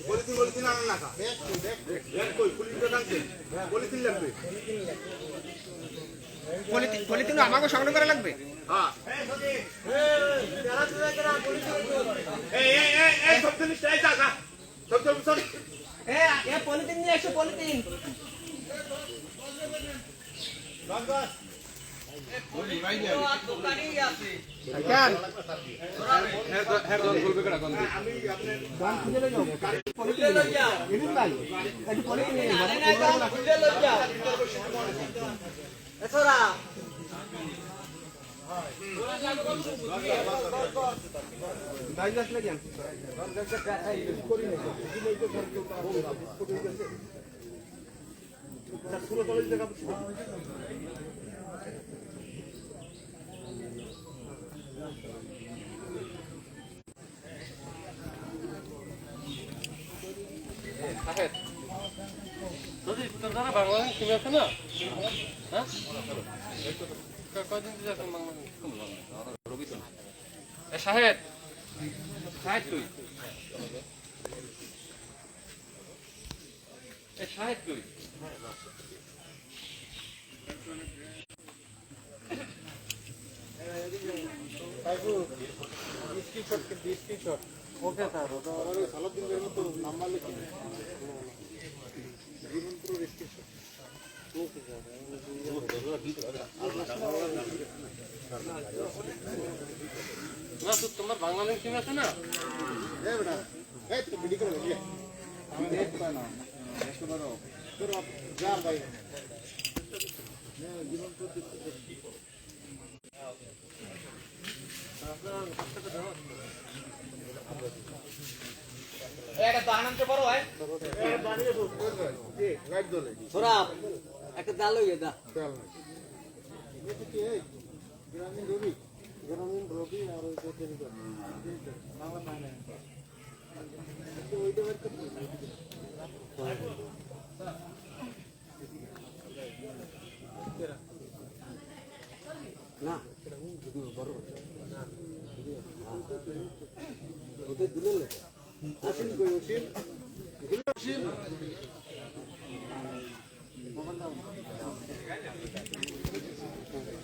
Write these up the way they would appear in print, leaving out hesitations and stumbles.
Polythene আনার না polythene আমাকে সংগ্রহ করা লাগবে। পলিথিন নিয়ে এসো, পলিথিন বাংলাদেশ তুমি আছে না? হ্যাঁ কয়দিন শাহেদ শাহেদ তুই শাহেদ তুই ওকে স্যার সালাদ দিনের মতো নাম্বার লিখি তোমার বাংলাদেশ টিম আছে না? একটা ডাল হয়ে দা গ্রামীণ রবি আর না বড় ওদের দিলে আসেন কই ওসিম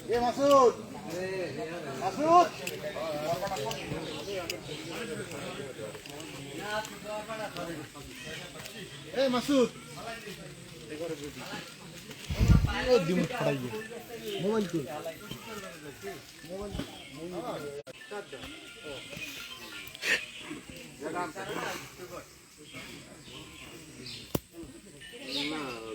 এ মাসুদ মাসুদ এ মাসুদ দিমুট ফাড়াইয়ে মোবাইল তুই মোবাইল না